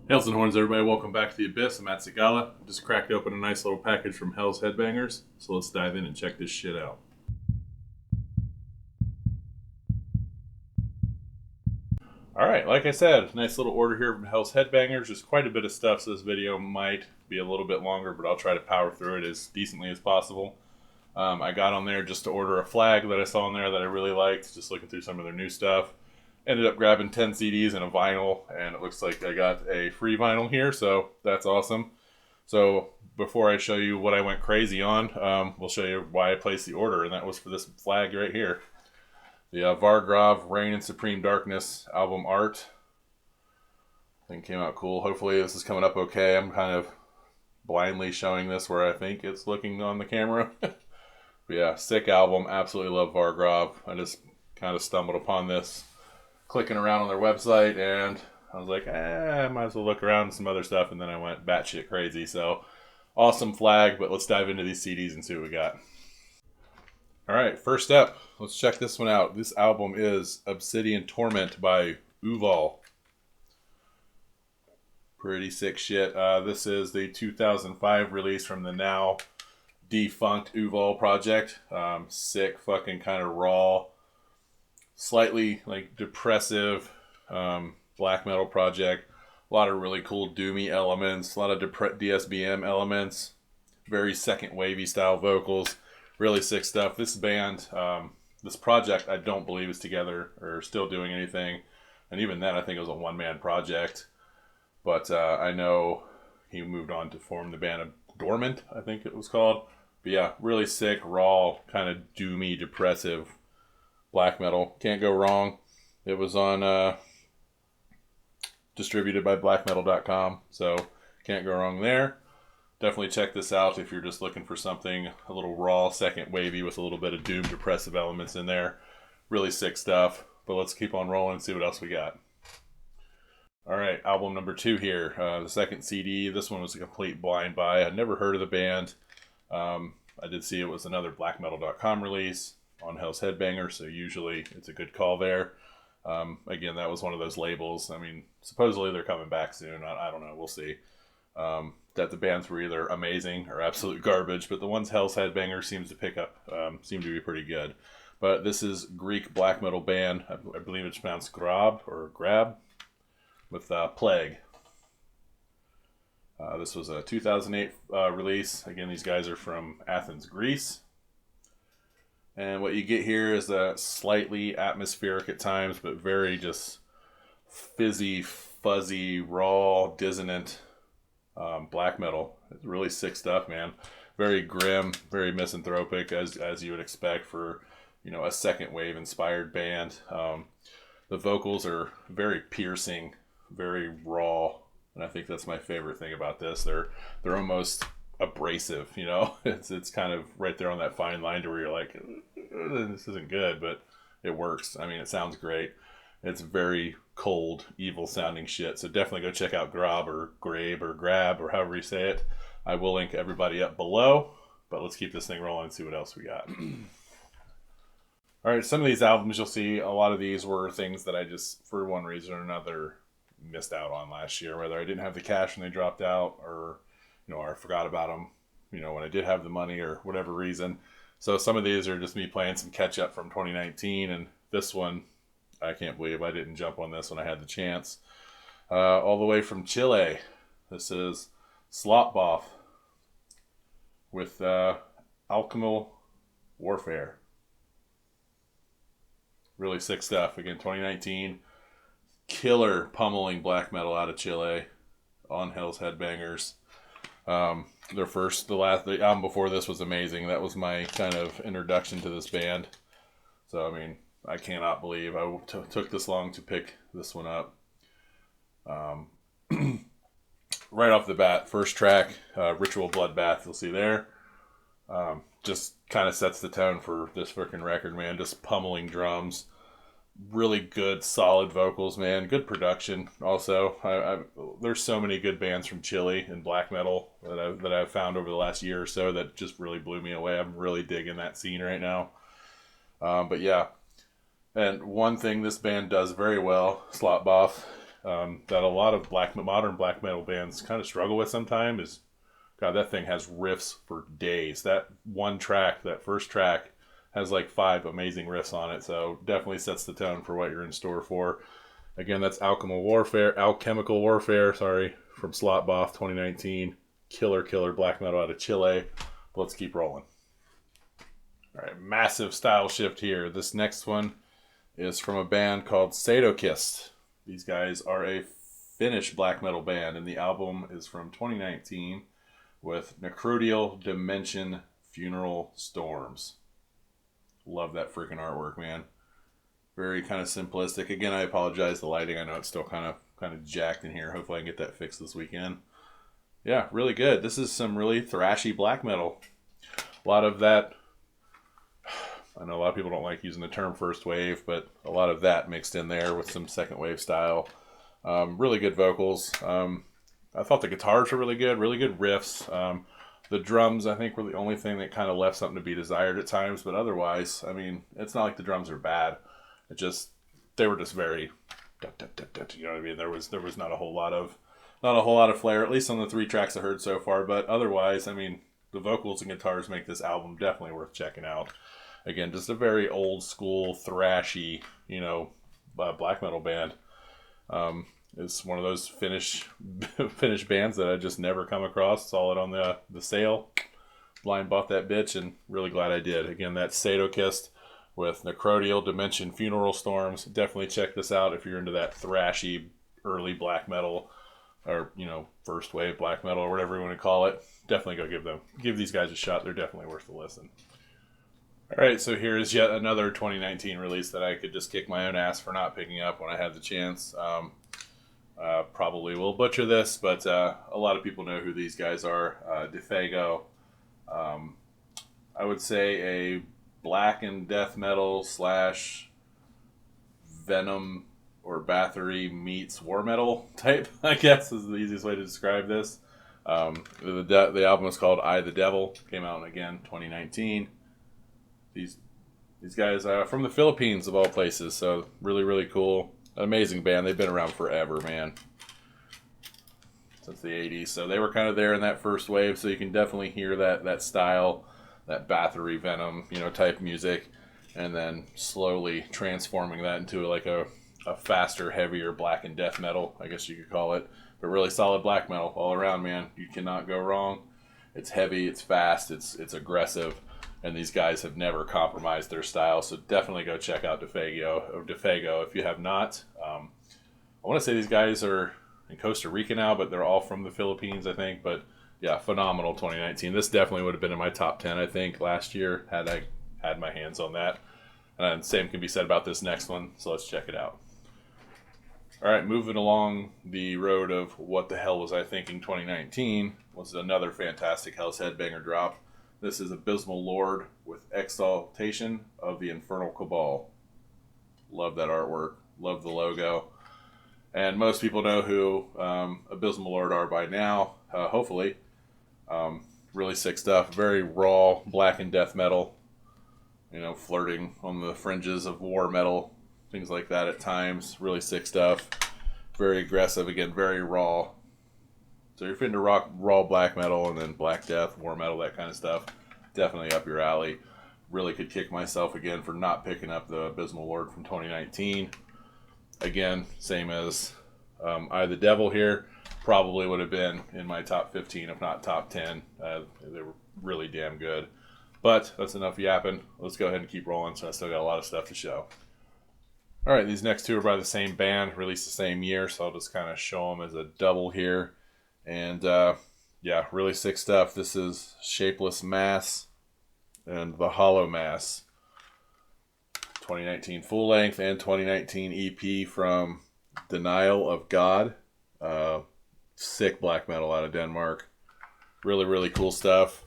Hails and horns, everybody. Welcome back to the Abyss. I'm at Sigala. Just cracked open a nice little package from Hell's Headbangers. So let's dive in and check this shit out. Alright, like I said, nice little order here from Hell's Headbangers. There's quite a bit of stuff, so this video might be a little bit longer, but I'll try to power through it as decently as possible. I got on there just to order a flag that I saw in there that I really liked, just looking through some of their new stuff. Ended up grabbing 10 CDs and a vinyl, and it looks like I got a free vinyl here, so that's awesome. So before I show you what I went crazy on, we'll show you why I placed the order, and that was for this flag right here. The Vargrov Reign in Supreme Darkness album art. I think it came out cool. Hopefully this is coming up okay. I'm kind of blindly showing this where I think it's looking on the camera. But yeah, sick album. Absolutely love Vargrov. I just kind of stumbled upon this clicking around on their website, and I was like, I might as well look around at some other stuff, and then I went batshit crazy. So awesome flag, but let's dive into these CDs and see what we got. Alright, first up, let's check this one out. This album is Obsidian Torment by Uval. Pretty sick shit. This is the 2005 release from the now defunct Uval project. Sick, fucking kind of raw, slightly like depressive black metal project. A lot of really cool doomy elements, a lot of DSBM elements, very second wavy style vocals. Really sick stuff. This band, this project, I don't believe is together or still doing anything. And even then, I think it was a one-man project. But I know he moved on to form the band of Torment, I think it was called. But yeah, really sick, raw, kind of doomy, depressive black metal. Can't go wrong. It was on distributed by blackmetal.com, so can't go wrong there. Definitely check this out if you're just looking for something a little raw, second wavy with a little bit of doom, depressive elements in there. Really sick stuff. But let's keep on rolling and see what else we got. Alright, album number 2 here. The second CD. This one was a complete blind buy. I'd never heard of the band. I did see it was another blackmetal.com release on Hell's Headbanger, so usually it's a good call there. Again, that was one of those labels. I mean, supposedly they're coming back soon. I don't know. We'll see. That the bands were either amazing or absolute garbage, but the ones Hell's Headbanger seems to pick up seem to be pretty good. But this is Greek black metal band. I believe it's pronounced Grab or Grab with Plague. This was a 2008 release. Again, these guys are from Athens, Greece. And what you get here is a slightly atmospheric at times, but very just fizzy, fuzzy, raw, dissonant black metal. It's really sick stuff, man. Very grim, very misanthropic, as you would expect for, you know, a second wave inspired band. The vocals are very piercing, very raw, and I think that's my favorite thing about this. They're almost abrasive, you know. It's kind of right there on that fine line to where you're like, this isn't good, but it works. I mean, it sounds great. It's very cold, evil sounding shit. So definitely go check out Grab or Grabe or Grab or however you say it. I will link everybody up below, but let's keep this thing rolling and see what else we got. All right, some of these albums you'll see, a lot of these were things that I just, for one reason or another, missed out on last year. Whether I didn't have the cash when they dropped out, or, you know, or I forgot about them, you know, when I did have the money or whatever reason. So some of these are just me playing some catch up from 2019, and this one, I can't believe I didn't jump on this when I had the chance. All the way from Chile, this is Slaughtbbath with Alchemical Warfare. Really sick stuff. Again, 2019. Killer pummeling black metal out of Chile on Hell's Headbangers. The album before this was amazing. That was my kind of introduction to this band. So, I mean, I cannot believe I took this long to pick this one up. Right off the bat, first track, Ritual Bloodbath, you'll see there. Just kind of sets the tone for this freaking record, man. Just pummeling drums. Really good, solid vocals, man. Good production also. There's so many good bands from Chile and black metal that I've found over the last year or so that just really blew me away. I'm really digging that scene right now. But yeah, And one thing this band does very well, Slaughtbbath, that a lot of modern black metal bands kind of struggle with sometimes is, God, that thing has riffs for days. That one track, that first track, has like 5 amazing riffs on it, so definitely sets the tone for what you're in store for. Again, that's Alchemical Warfare, sorry, from Slaughtbbath 2019. Killer black metal out of Chile. Let's keep rolling. All right, massive style shift here. This next one is from a band called Satochist. These guys are a Finnish black metal band, and the album is from 2019 with Necrotial Dimension Funeral Storms. Love that freaking artwork, man. Very kind of simplistic. Again, I apologize the lighting. I know it's still kind of jacked in here. Hopefully I can get that fixed this weekend. Yeah, really good. This is some really thrashy black metal. A lot of that, I know a lot of people don't like using the term first wave, but a lot of that mixed in there with some second wave style. Really good vocals. I thought the guitars were really good riffs. The drums, I think, were the only thing that kind of left something to be desired at times, but otherwise, I mean, it's not like the drums are bad. They were just very, you know what I mean? There was not a whole lot of flair, at least on the 3 tracks I heard so far, but otherwise, I mean, the vocals and guitars make this album definitely worth checking out. Again, just a very old school, thrashy, black metal band. It's one of those Finnish bands that I just never come across. Saw it on the sale. Blind bought that bitch, and really glad I did. Again, that's Satochist with Necrotial Dimension Funeral Storms. Definitely check this out if you're into that thrashy early black metal, or first wave black metal, or whatever you want to call it. Definitely go give these guys a shot. They're definitely worth the listen. All right, so here is yet another 2019 release that I could just kick my own ass for not picking up when I had the chance. Probably will butcher this, but a lot of people know who these guys are. Deiphago. I would say a black and death metal / Venom or Bathory meets war metal type, I guess, is the easiest way to describe this. The album is called I the Devil. Came out again 2019. These guys are from the Philippines, of all places, so really cool. An amazing band. They've been around forever, man. Since the 80s. So they were kind of there in that first wave, so you can definitely hear that style, that Bathory Venom, type music, and then slowly transforming that into like a faster, heavier black and death metal, I guess you could call it. But really solid black metal all around, man. You cannot go wrong. It's heavy, it's fast, it's aggressive, and these guys have never compromised their style. So definitely go check out Deiphago if you have not. I want to say these guys are in Costa Rica now, but they're all from the Philippines, I think. But yeah, phenomenal 2019. This definitely would have been in my top 10, I think, last year had I had my hands on that. And same can be said about this next one, so let's check it out. All right, moving along the road of what the hell was I thinking 2019 was another fantastic Hell's Headbanger drop. This is Abysmal Lord with Exaltation of the Infernal Cabal. Love that artwork. Love the logo. And most people know who Abysmal Lord are by now, hopefully. Really sick stuff. Very raw black and death metal. Flirting on the fringes of war metal. Things like that at times. Really sick stuff. Very aggressive. Again, very raw. So if you're into raw black metal and then black death, war metal, that kind of stuff, definitely up your alley. Really could kick myself again for not picking up the Abysmal Lord from 2019. Again, same as I the Devil here. Probably would have been in my top 15, if not top 10. They were really damn good. But that's enough yapping. Let's go ahead and keep rolling, so I still got a lot of stuff to show. All right, these next 2 are by the same band, released the same year, so I'll just kind of show them as a double here. And yeah, really sick stuff. This is Shapeless Mass and The Hollow Mass. 2019 full length and 2019 EP from Denial of God. Sick black metal out of Denmark. Really cool stuff.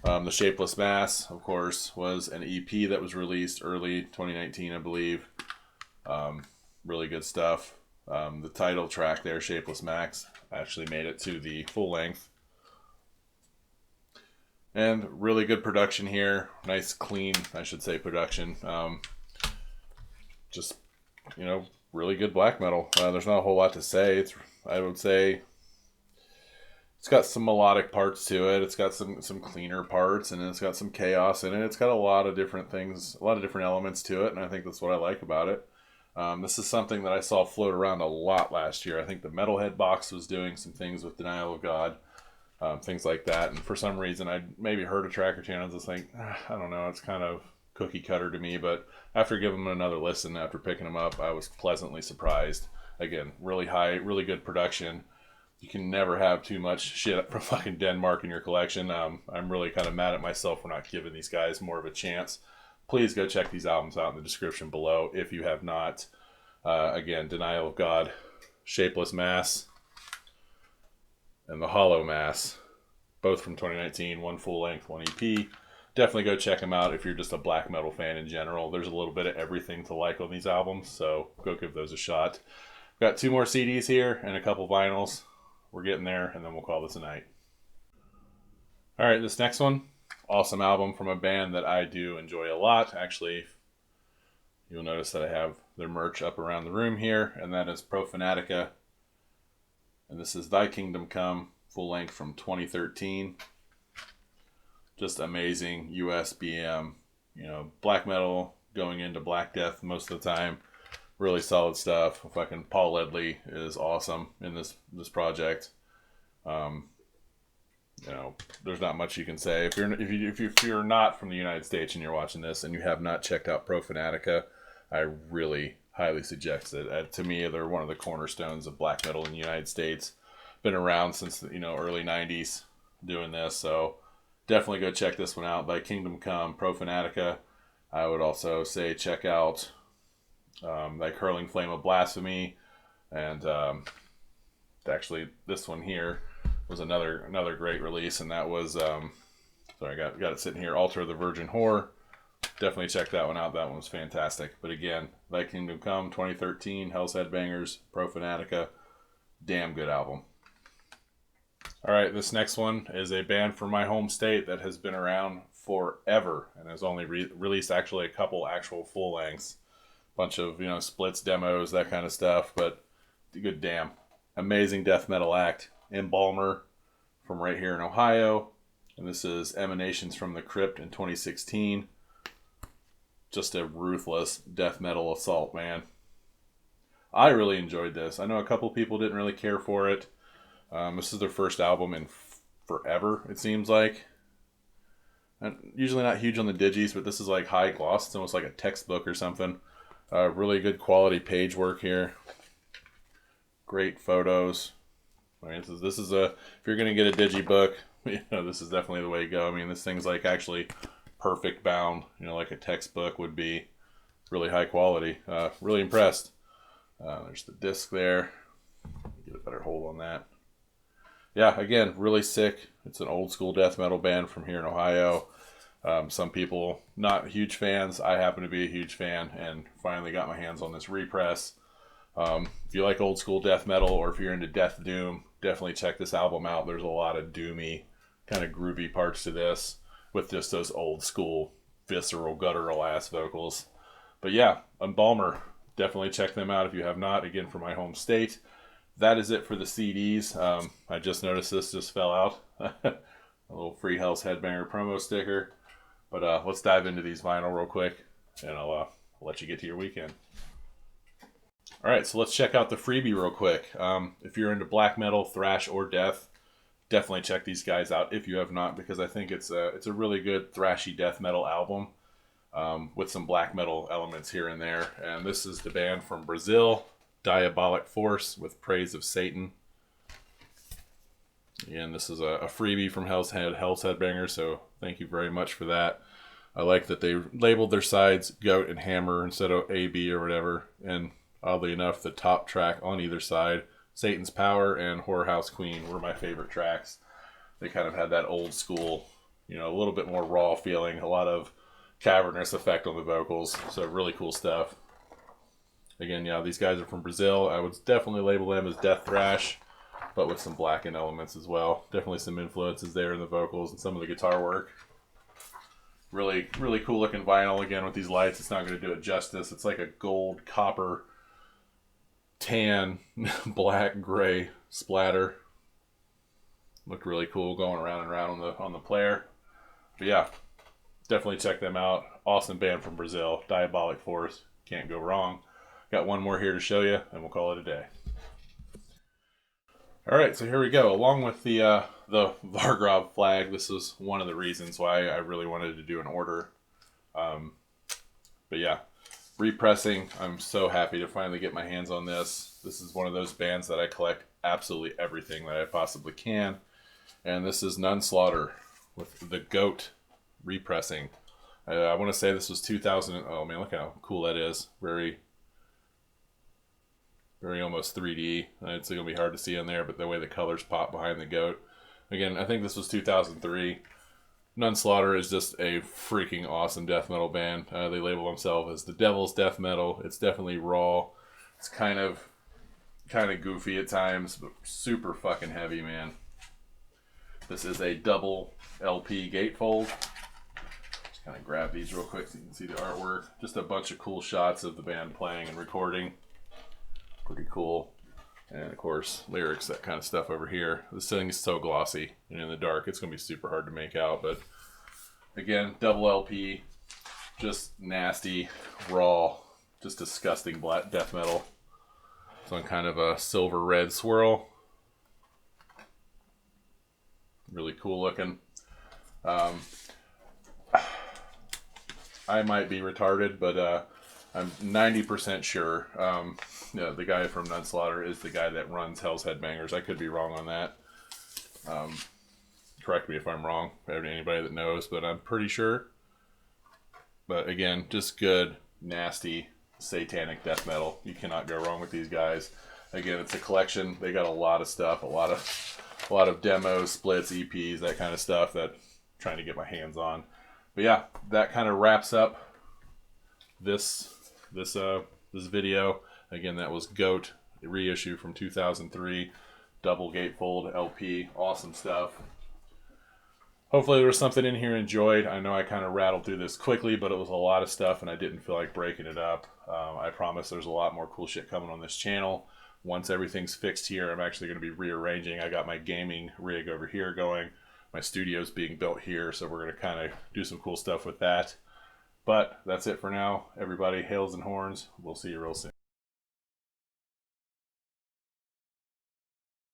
The Shapeless Mass, of course, was an EP that was released early 2019, I believe. Really good stuff. The title track there, Shapeless Max, actually made it to the full length. And really good production here. Nice, clean, I should say, production. Just, really good black metal. There's not a whole lot to say. I would say it's got some melodic parts to it. It's got some cleaner parts, and it's got some chaos in it. It's got a lot of different things, a lot of different elements to it, and I think that's what I like about it. This is something that I saw float around a lot last year. I think the Metalhead box was doing some things with Denial of God, things like that. And for some reason, I maybe heard a track or two, and I was just like, I don't know, it's kind of cookie cutter to me. But after giving them another listen, after picking them up, I was pleasantly surprised. Again, really high, really good production. You can never have too much shit from fucking Denmark in your collection. I'm really kind of mad at myself for not giving these guys more of a chance. Please go check these albums out in the description below if you have not. Again, Denial of God, Shapeless Mass, and The Hollow Mass, both from 2019, one full length, one EP. Definitely go check them out if you're just a black metal fan in general. There's a little bit of everything to like on these albums, so go give those a shot. Got 2 more CDs here and a couple vinyls. We're getting there, and then we'll call this a night. All right, this next one, awesome album from a band that I do enjoy a lot. Actually, you'll notice that I have their merch up around the room here, and that is Profanatica. And this is Thy Kingdom Come, full length from 2013. Just amazing USBM, black metal going into Black Death most of the time. Really solid stuff. Fucking Paul Ledley is awesome in this project. There's not much you can say. If you're not from the United States and you're watching this and you have not checked out Profanatica, I really highly suggest it. To me, they're one of the cornerstones of black metal in the United States. Been around since the early 90s doing this, so definitely go check this one out. Thy Kingdom Come, Profanatica. I would also say check out Thy Curling Flame of Blasphemy, and actually this one here was another great release, and that was sorry, I got it sitting here, Altar of the Virgin Whore. Definitely check that one out. That one was fantastic. But again, Thy Kingdom Come, 2013, Hell's Headbangers, Profanatica, damn good album. All right, this next one is a band from my home state that has been around forever and has only released actually a couple actual full lengths, bunch of splits, demos, that kind of stuff. But good damn, amazing death metal act, Embalmer, from right here in Ohio, and this is Emanations from the Crypt in 2016. Just a ruthless death metal assault, man. I really enjoyed this. I know a couple people didn't really care for it. This is their first album in forever, it seems like. And usually not huge on the digis, but this is like high gloss. It's almost like a textbook or something. Really good quality page work here. Great photos. I mean, this is if you're gonna get a digibook, this is definitely the way to go. I mean, this thing's like actually perfect bound, like a textbook would be. Really high quality. Really impressed. There's the disc there. Get a better hold on that. Yeah, again, really sick. It's an old school death metal band from here in Ohio. Some people not huge fans. I happen to be a huge fan and finally got my hands on this repress. If you like old school death metal or if you're into death doom, definitely check this album out. There's a lot of doomy, kind of groovy parts to this with just those old school, visceral, guttural ass vocals. But yeah, Embalmer, definitely check them out if you have not. Again, from my home state. That is it for the CDs. I just noticed this just fell out. A little free Hell's Headbanger promo sticker. But let's dive into these vinyl real quick, and I'll let you get to your weekend. All right, so let's check out the freebie real quick. If you're into black metal, thrash, or death, definitely check these guys out if you have not, because I think it's a really good thrashy death metal album with some black metal elements here and there. And this is the band from Brazil, Diabolic Force, with Praise of Satan. Again, this is a freebie from Hell's Headbangers, so thank you very much for that. I like that they labeled their sides Goat and Hammer instead of A, B, or whatever. And oddly enough, the top track on either side, Satan's Power and Whorehouse Queen, were my favorite tracks. They kind of had that old school, a little bit more raw feeling, a lot of cavernous effect on the vocals, so really cool stuff. Again, these guys are from Brazil. I would definitely label them as death thrash, but with some blackened elements as well. Definitely some influences there in the vocals and some of the guitar work. Really, really cool looking vinyl. Again, with these lights, it's not going to do it justice. It's like a gold copper tan, black, gray splatter. Looked really cool going around and around on the player. But yeah, definitely check them out. Awesome band from Brazil, Diabolic Force. Can't go wrong. Got one more here to show you, and we'll call it a day. All right, so here we go. Along with the Vargrov flag, this is one of the reasons why I really wanted to do an order. But yeah, repressing. I'm so happy to finally get my hands on this. This is one of those bands that I collect absolutely everything that I possibly can. And this is Nunslaughter with the GOAT repressing. I want to say this was 2000. Oh man, look how cool that is. Very almost 3D. It's going to be hard to see in there, but the way the colors pop behind the GOAT. Again, I think this was 2003. Nunslaughter is just a freaking awesome death metal band. They label themselves as the Devil's Death Metal. It's definitely raw. It's kind of goofy at times, but super fucking heavy, man. This is a double LP gatefold. Just kind of grab these real quick so you can see the artwork. Just a bunch of cool shots of the band playing and recording. Pretty cool. And of course, lyrics, that kind of stuff over here. This thing is so glossy, and in the dark it's going to be super hard to make out. But again, double LP, just nasty, raw, just disgusting black death metal. It's on kind of a silver red swirl. Really cool looking. I might be retarded, but I'm 90% sure the guy from Nunslaughter is the guy that runs Hell's Headbangers. I could be wrong on that. Correct me if I'm wrong, anybody that knows, but I'm pretty sure. But again, just good, nasty, satanic death metal. You cannot go wrong with these guys. Again, it's a collection. They got a lot of stuff, a lot of demos, splits, EPs, that kind of stuff that I'm trying to get my hands on. But yeah, that kind of wraps up this video. Again, that was GOAT, reissue from 2003, double gatefold LP, awesome stuff. Hopefully there was something in here you enjoyed. I know I kind of rattled through this quickly, but it was a lot of stuff and I didn't feel like breaking it up. I promise there's a lot more cool shit coming on this channel. Once everything's fixed here, I'm actually going to be rearranging. I got my gaming rig over here going. My studio's being built here, so we're going to kind of do some cool stuff with that. But that's it for now. Everybody, hails and horns. We'll see you real soon.